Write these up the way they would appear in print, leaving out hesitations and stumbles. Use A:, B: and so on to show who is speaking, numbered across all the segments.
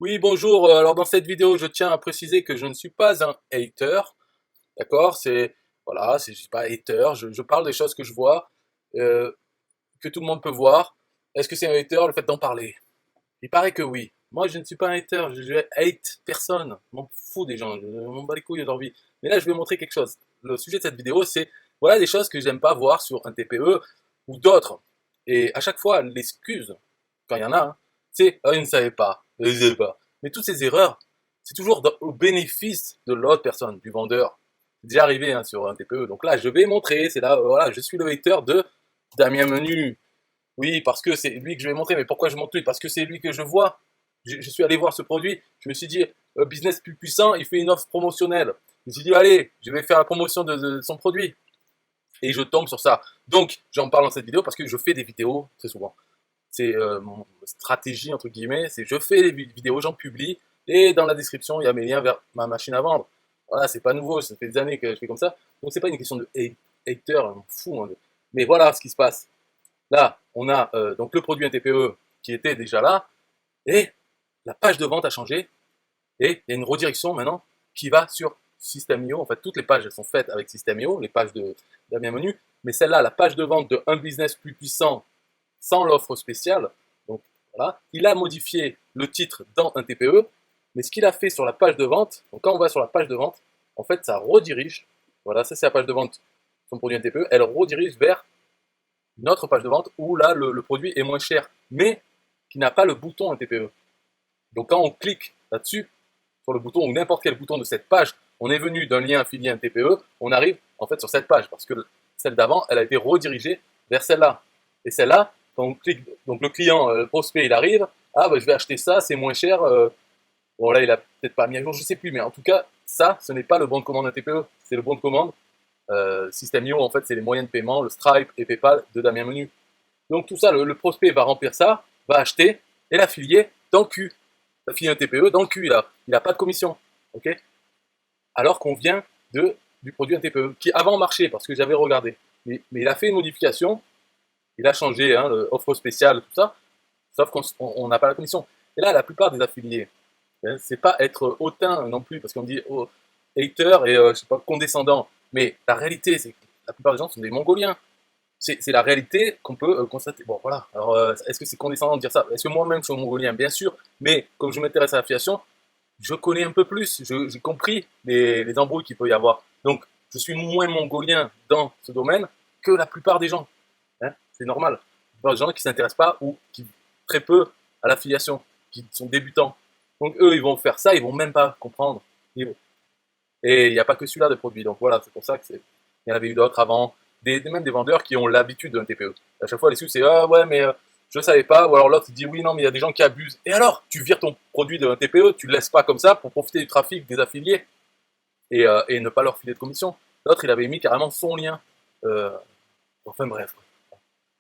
A: Oui, bonjour. Alors dans cette vidéo, je tiens à préciser que je ne suis pas un hater, d'accord? Je suis pas hater. Je parle des choses que je vois, euh, que tout le monde peut voir. Est-ce que c'est un hater le fait d'en parler? Il paraît que oui. Moi, je ne suis pas un hater. Je hate personne. Je m'en fous des gens. Je m'en bats les couilles de leur vie. Mais là, je vais montrer quelque chose. Le sujet de cette vidéo, c'est voilà des choses que j'aime pas voir sur un TPE ou d'autres. Et à chaque fois, l'excuse, quand il y en a, hein, c'est ah, ils ne savaient pas, ils ne savaient pas. Mais toutes ces erreurs, c'est toujours au bénéfice de l'autre personne, du vendeur. C'est déjà arrivé hein, sur un TPE. Donc là, je vais montrer. C'est là, voilà, je suis le hater de Damien Menu. Oui, parce que c'est lui que je vais montrer. Mais pourquoi je montre lui? Parce que c'est lui que je vois. Je suis allé voir ce produit. Je me suis dit, business plus puissant, il fait une offre promotionnelle. Je me suis dit, allez, je vais faire la promotion de son produit. Et je tombe sur ça. Donc, j'en parle dans cette vidéo parce que je fais des vidéos très souvent. C'est mon stratégie, entre guillemets. C'est je fais des vidéos, j'en publie. Et dans la description, il y a mes liens vers ma machine à vendre. Voilà, c'est pas nouveau. Ça fait des années que je fais comme ça. Donc, c'est pas une question de hater, on m'en fout. Hein. Mais voilà ce qui se passe. Là, on a donc le produit NTPE qui était déjà là, et la page de vente a changé, et il y a une redirection maintenant qui va sur System.io. En fait, toutes les pages elles sont faites avec System.io, les pages de Damien Menu, mais celle-là, la page de vente de un business plus puissant sans l'offre spéciale, donc voilà, il a modifié le titre dans un TPE, mais ce qu'il a fait sur la page de vente, donc quand on va sur la page de vente, en fait, ça redirige, voilà, ça c'est la page de vente, son produit NTPE, elle redirige vers une autre page de vente où là le produit est moins cher, mais qui n'a pas le bouton TPE. Donc quand on clique là-dessus, sur le bouton ou n'importe quel bouton de cette page, on est venu d'un lien affilié à un TPE, on arrive en fait sur cette page parce que celle d'avant, elle a été redirigée vers celle-là. Et celle-là, quand on clique, donc le client, le prospect, il arrive, ah bah, je vais acheter ça, c'est moins cher. Bon là, il a peut-être pas mis à jour, je sais plus, mais en tout cas, ça, ce n'est pas le bon de commande d'un TPE, c'est le bon de commande. System.io, en fait, c'est les moyens de paiement, le Stripe et PayPal de Damien Menu. Donc tout ça, le prospect va remplir ça, va acheter, et l'affilié, dans le cul. L'affilié un TPE, dans le cul, il a pas de commission. Ok, alors qu'on vient du produit un TPE, qui avant marchait, parce que j'avais regardé. Mais il a fait une modification, il a changé, hein, offre spéciale, tout ça, sauf qu'on n'a pas la commission. Et là, la plupart des affiliés, hein, c'est pas être hautain non plus, parce qu'on dit oh, hater et je sais pas, condescendant. Mais la réalité, c'est que la plupart des gens sont des Mongoliens. C'est la réalité qu'on peut constater. Bon, voilà. Alors, est-ce que c'est condescendant de dire ça? Est-ce que moi-même, je suis mongolien? Bien sûr. Mais comme je m'intéresse à l'affiliation, je connais un peu plus. J'ai compris les embrouilles qu'il peut y avoir. Donc, je suis moins mongolien dans ce domaine que la plupart des gens. Hein, c'est normal. La plupart des gens qui ne s'intéressent pas ou qui très peu à l'affiliation, qui sont débutants. Donc, eux, ils vont faire ça, ils vont même pas comprendre. Et il n'y a pas que celui-là de produit. Donc voilà, c'est pour ça que c'est. Il y en avait eu d'autres avant, même des vendeurs qui ont l'habitude d'un TPE. À chaque fois, les sous, c'est ah ouais, mais je ne savais pas. Ou alors l'autre, il dit oui, non, mais il y a des gens qui abusent. Et alors, tu vires ton produit d'un TPE, tu ne le laisses pas comme ça pour profiter du trafic des affiliés et ne pas leur filer de commission. L'autre, il avait mis carrément son lien. Euh, enfin bref,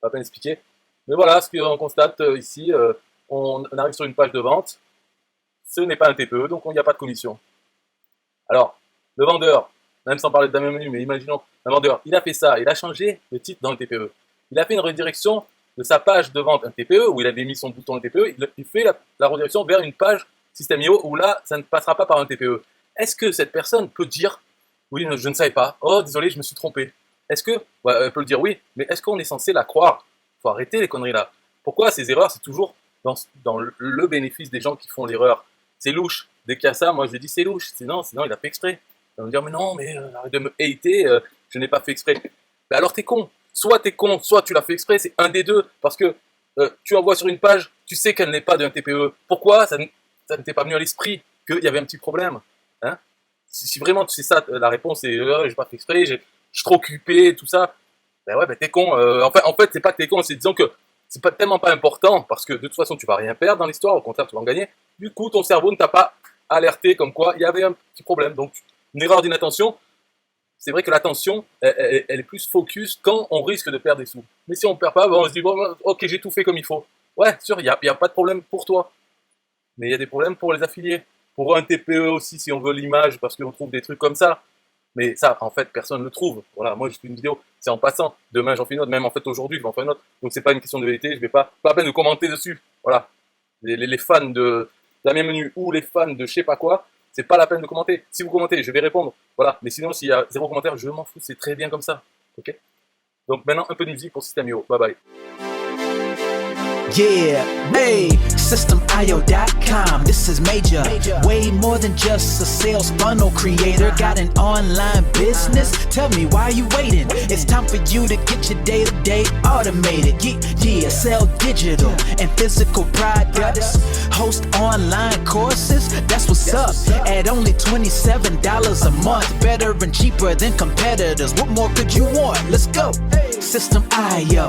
A: pas bien expliquer. Mais voilà, ce qu'on constate ici, on arrive sur une page de vente. Ce n'est pas un TPE, donc il n'y a pas de commission. Alors, le vendeur, même sans parler de Damien Menu, mais imaginons, un vendeur, il a fait ça, il a changé le titre dans le TPE. Il a fait une redirection de sa page de vente un TPE, où il avait mis son bouton un TPE, il fait la redirection vers une page System.io, où là, ça ne passera pas par un TPE. Est-ce que cette personne peut dire, oui, je ne savais pas, oh, désolé, je me suis trompé. Est-ce que, ouais, elle peut le dire oui, mais est-ce qu'on est censé la croire? Il faut arrêter les conneries là. Pourquoi ces erreurs, c'est toujours dans le bénéfice des gens qui font l'erreur? C'est louche. Dès qu'il y a ça, moi je dis c'est louche. Sinon, il a fait exprès. Ils vont me dire mais non, mais arrête de me hater, je n'ai pas fait exprès. Mais alors t'es con. Soit t'es con, soit tu l'as fait exprès. C'est un des deux. Parce que tu envoies sur une page, tu sais qu'elle n'est pas d'un TPE. Pourquoi ça ne t'est pas venu à l'esprit qu'il y avait un petit problème, hein? Si vraiment tu sais ça, la réponse est j'ai pas fait exprès, je suis trop occupé, tout ça. Ben ouais, ben t'es con. En fait, c'est pas que t'es con, c'est disons que c'est pas tellement pas important parce que de toute façon tu vas rien perdre dans l'histoire, au contraire tu vas en gagner. Du coup, ton cerveau ne t'a pas alerté comme quoi il y avait un petit problème. Donc, une erreur d'inattention, c'est vrai que l'attention, elle est plus focus quand on risque de perdre des sous. Mais si on ne perd pas, bon, on se dit, bon, ok, j'ai tout fait comme il faut. Ouais, sûr, il y a pas de problème pour toi. Mais il y a des problèmes pour les affiliés. Pour un TPE aussi, si on veut l'image, parce qu'on trouve des trucs comme ça. Mais ça, en fait, personne ne le trouve. Voilà, moi, je fais une vidéo, c'est en passant. Demain, j'en fais une autre. Même en fait, aujourd'hui, je vais en faire une autre. Donc, c'est pas une question de vérité. Je vais pas la peine de commenter dessus. Voilà. Les fans la bienvenue ou les fans de je sais pas quoi, c'est pas la peine de commenter. Si vous commentez, je vais répondre. Voilà. Mais sinon, s'il y a 0 commentaire, je m'en fous. C'est très bien comme ça. Ok. Donc maintenant, un peu de musique pour System.io. Bye bye.
B: Yeah, hey, SystemIO.com, this is major. Way more than just a sales funnel creator. Got an online business? Tell me, why are you waiting? It's time for you to get your day-to-day automated. Yeah, sell digital and physical products. Host online courses, that's what's up. At only $27 a month. Better and cheaper than competitors. What more could you want? Let's go. System.io,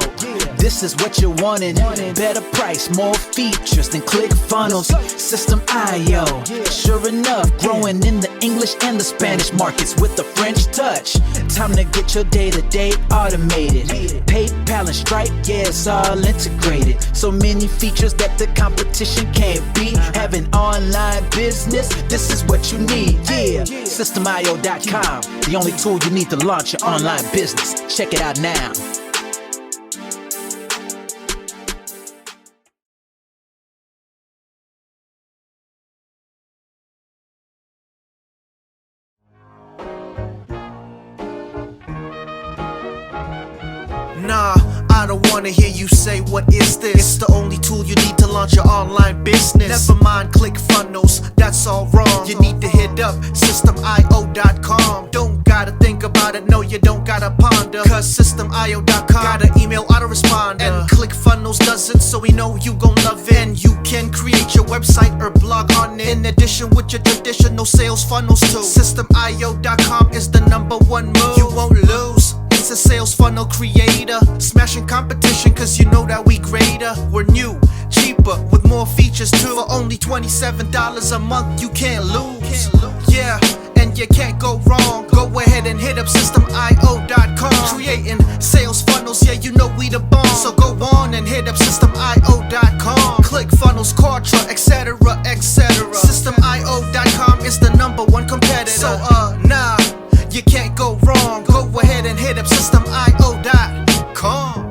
B: this is what you're wanting. Better price, more features than ClickFunnels. System.io, sure enough, growing in the English and the Spanish markets with the French touch. Time to get your day-to-day automated. PayPal and Stripe, yeah, it's all integrated. So many features that the competition can't beat. Have an online business, this is what you need. Yeah, System.io.com, the only tool you need to launch your online business. Check it out now.
C: Nah, I don't wanna hear you say what is this. It's the only tool you need to launch your online business. Never mind ClickFunnels, that's all wrong. You need to hit up System.io.com. Don't gotta think about it, no you don't gotta ponder. Cause System.io.com got an email autoresponder. And ClickFunnels does it, so we know you gon' love it. And you can create your website or blog on it. In addition with your traditional sales funnels too. System.io.com is the #1 move. You won't lose. It's a sales funnel creator, smashing competition cause you know that we greater. We're new, cheaper, with more features too. For only $27 a month, you can't lose. Yeah, and you can't go wrong. Go ahead and hit up System.io.com. Creating sales funnels, yeah, you know we the bomb. So go on and hit up System.io.com. ClickFunnels, Kartra, etc, etc. System.io.com is the #1 competitor. So nah, you can't go wrong. Go ahead and hit up System.io.com.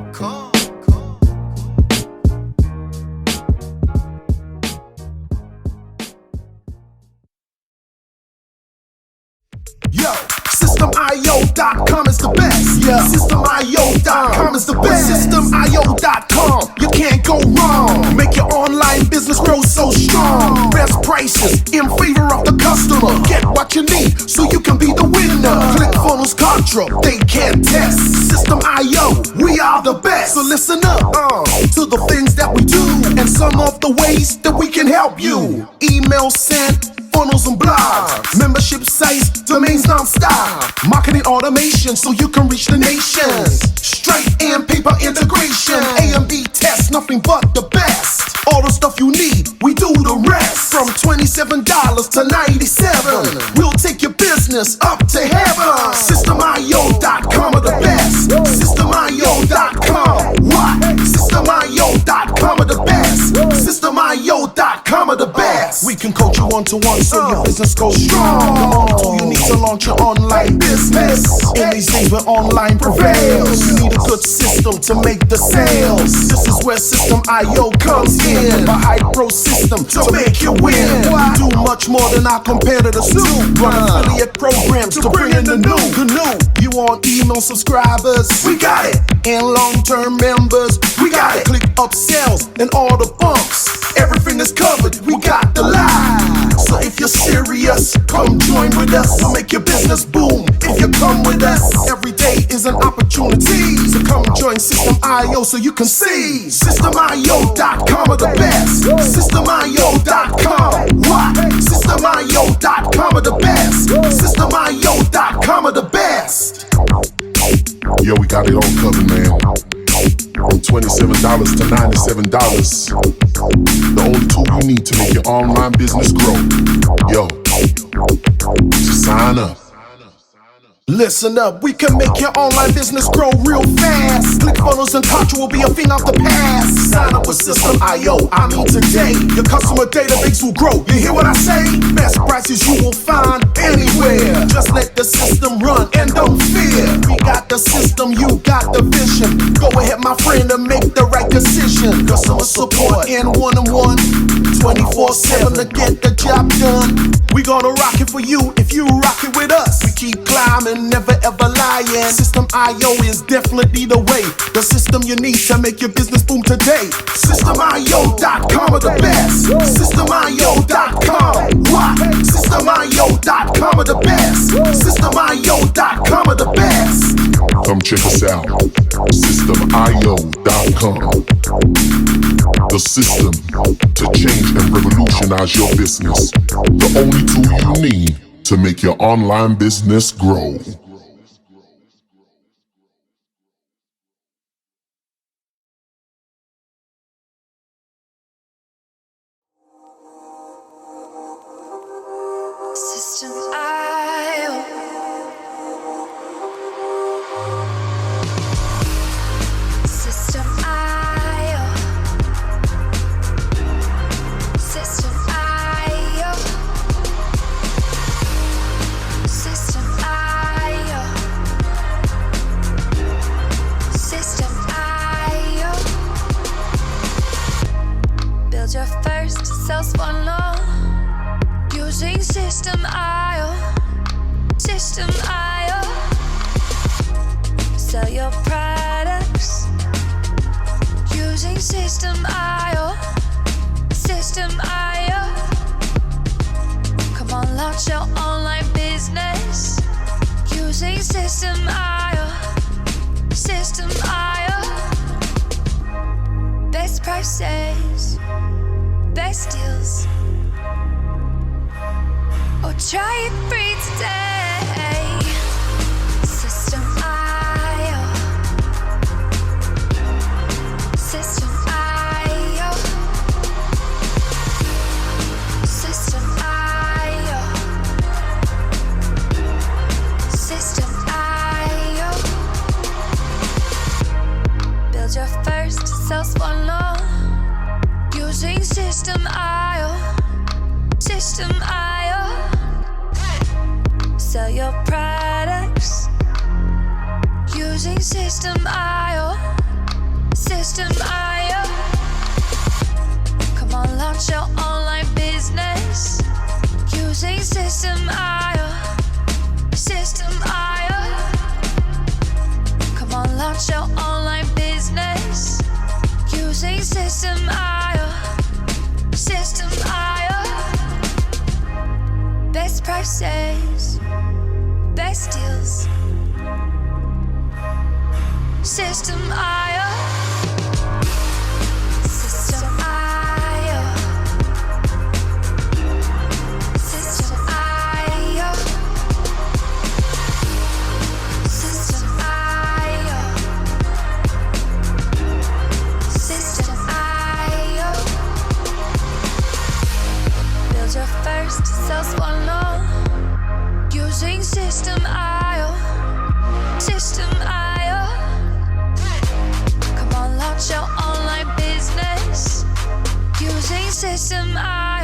D: Yo, System.io.com is the best. Yeah, System.io.com is the best. System.io.com, you can't go wrong. Make your online business grow so strong. Best prices in favor of the customer. Get what you need so you can be the winner. ClickFunnels, Kartra, they can't test. System.io, we are the best. So listen up to the things that we do and some of the ways that we can help you. Email sent, funnels and blogs, membership sites, domains non-stop, marketing automation so you can reach the nations. Stripe and paper integration, A and B tests, nothing but the best. All the stuff you need, we do the rest. From $27 to $97, we'll take your business up to heaven. System.io.com are the best. System.io.com, what? System.io.com are the best. System.io.com are the best. We can coach you one-to-one so your business goes strong. The only tool you need to launch your online business. In these days where online prevails, you need a good system to make the sales. This is where System.io comes in. A high-pro system to make you win. We do much more than our competitors do. Run affiliate programs to bring in the new. You want email subscribers? We got it. And long-term members? We got it. Click upsells and all the bumps. Everything is covered. We got the lie. So if you're serious, come join with us. We'll make your business boom. If you come with us, every day is an opportunity. So come join System.io so you can see. System.io.com are the best. System.io.com, what? System.io.com are the best. System.io.com are the best.
E: Yo, we got it all covered, man. From $27 to $97. The only tool you need to make your online business grow. Yo, just sign up.
D: Listen up, we can make your online business grow real fast. ClickFunnels and Kartra will be a thing of the past. Sign up with System.io, I mean today. Your customer database will grow, you hear what I say? Best prices you will find anywhere. Just let the system run and don't fear. We got the system, you got the vision. Go ahead my friend and make the right decision. Customer support and one-on-one, 24/7 to get the job done. We gonna rock it for you if you rock it with us. We keep climbing, never ever lying. System IO is definitely the way. The system you need to make your business boom today. SystemIO.com are the best. SystemIO.com. What? SystemIO.com are the best. SystemIO.com are the best.
E: Come check us out. SystemIO.com. The system to change and revolutionize your business. The only tool you need to make your online business grow.
F: System IO. System IO. System IO. System IO. System IO. Build your first sales funnel using System IO. System IO. Sell your products using System IO. System IO. Come on, launch your online business using System IO. System IO. Best prices, best deals. Oh, try it free today. System IO. System IO. System IO. System IO. Build your first sales funnel using System IO. System IO. Sell your products using System IO. System IO. Come on, launch your online business using System IO. System IO. Come on, launch your online business using System IO. System IO. Best prices, best deals. System IO. System IO. System IO. System IO. System IO. Build your first sales funnel using System IO. System IO. Come on, launch your online business using System IO.